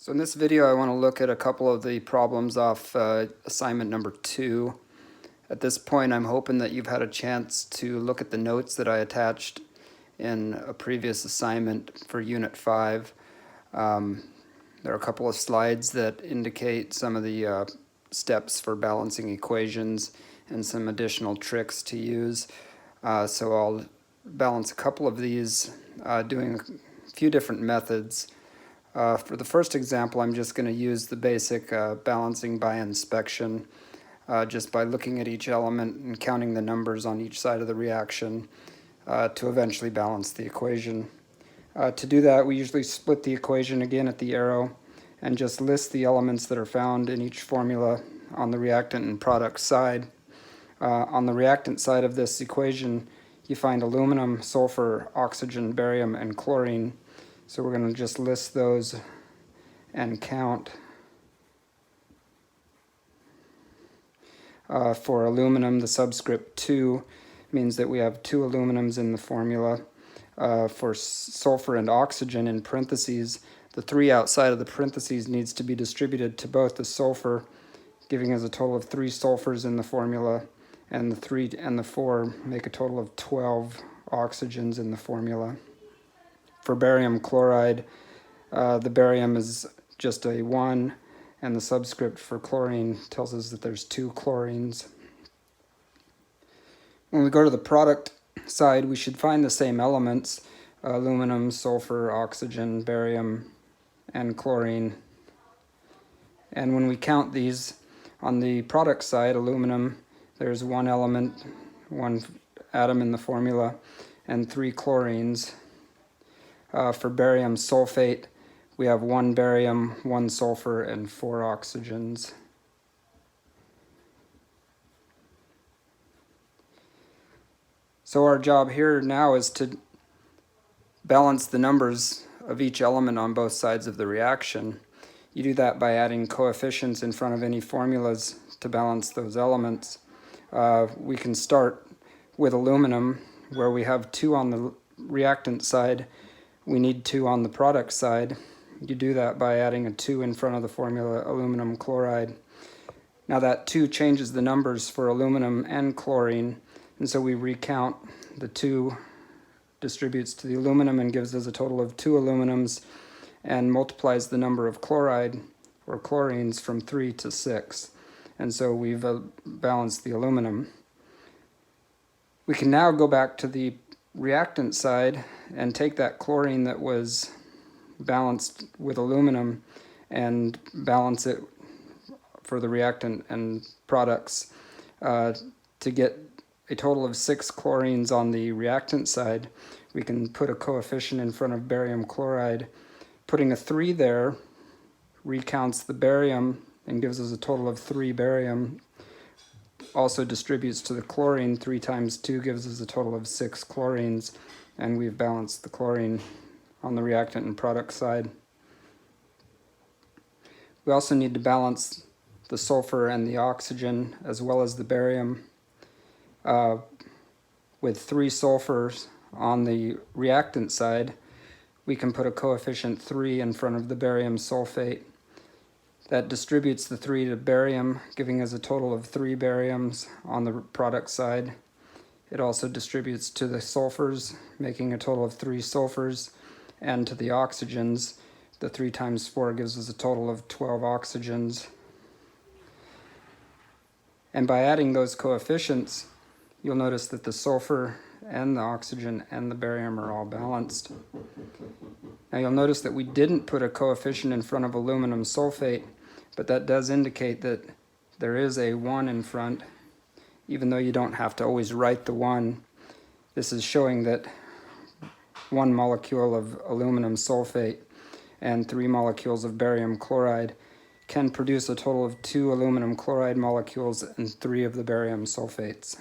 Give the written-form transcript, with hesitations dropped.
So in this video I want to look at a couple of the problems off assignment number 2. At this point I'm hoping that you've had a chance to look at the notes that I attached in a previous assignment for Unit 5. There are a couple of slides that indicate some of the steps for balancing equations and some additional tricks to use. So I'll balance a couple of these doing a few different methods. For the first example, I'm just going to use the basic balancing by inspection, just by looking at each element and counting the numbers on each side of the reaction to eventually balance the equation. To do that, we usually split the equation again at the arrow and just list the elements that are found in each formula on the reactant and product side. On the reactant side of this equation, you find aluminum, sulfur, oxygen, barium, and chlorine. So we're going to just list those and count. For aluminum, the subscript 2 means that we have 2 aluminums in the formula. For sulfur and oxygen in parentheses, the 3 outside of the parentheses needs to be distributed to both the sulfur, giving us a total of 3 sulfurs in the formula, and the 3 and the 4 make a total of 12 oxygens in the formula. For barium chloride, the barium is just a 1, and the subscript for chlorine tells us that there's 2 chlorines. When we go to the product side, we should find the same elements: aluminum, sulfur, oxygen, barium, and chlorine. And when we count these, on the product side, aluminum, there's 1 element, 1 atom in the formula, and 3 chlorines. For barium sulfate, we have 1 barium, 1 sulfur, and 4 oxygens. So our job here now is to balance the numbers of each element on both sides of the reaction. You do that by adding coefficients in front of any formulas to balance those elements. We can start with aluminum, where we have 2 on the reactant side. We need 2 on the product side. You do that by adding a 2 in front of the formula aluminum chloride. Now that 2 changes the numbers for aluminum and chlorine, and so we recount. The 2 distributes to the aluminum and gives us a total of 2 aluminums, and multiplies the number of chloride or chlorines from 3 to 6. And so we've balanced the aluminum. We can now go back to the reactant side and take that chlorine that was balanced with aluminum and balance it for the reactant and products to get a total of 6 chlorines on the reactant side. We can put a coefficient in front of barium chloride. Putting a 3 there recounts the barium and gives us a total of 3 barium. Also distributes to the chlorine. 3 times 2 gives us a total of 6 chlorines, and we've balanced the chlorine on the reactant and product side. We also need to balance the sulfur and the oxygen, as well as the barium. With 3 sulfurs on the reactant side, we can put a coefficient 3 in front of the barium sulfate. That distributes the 3 to barium, giving us a total of 3 bariums on the product side. It also distributes to the sulfurs, making a total of 3 sulfurs, and to the oxygens. The 3 times 4 gives us a total of 12 oxygens. And by adding those coefficients, you'll notice that the sulfur and the oxygen and the barium are all balanced. Now you'll notice that we didn't put a coefficient in front of aluminum sulfate, but that does indicate that there is a 1 in front, even though you don't have to always write the 1. This is showing that 1 molecule of aluminum sulfate and 3 molecules of barium chloride can produce a total of 2 aluminum chloride molecules and 3 of the barium sulfates.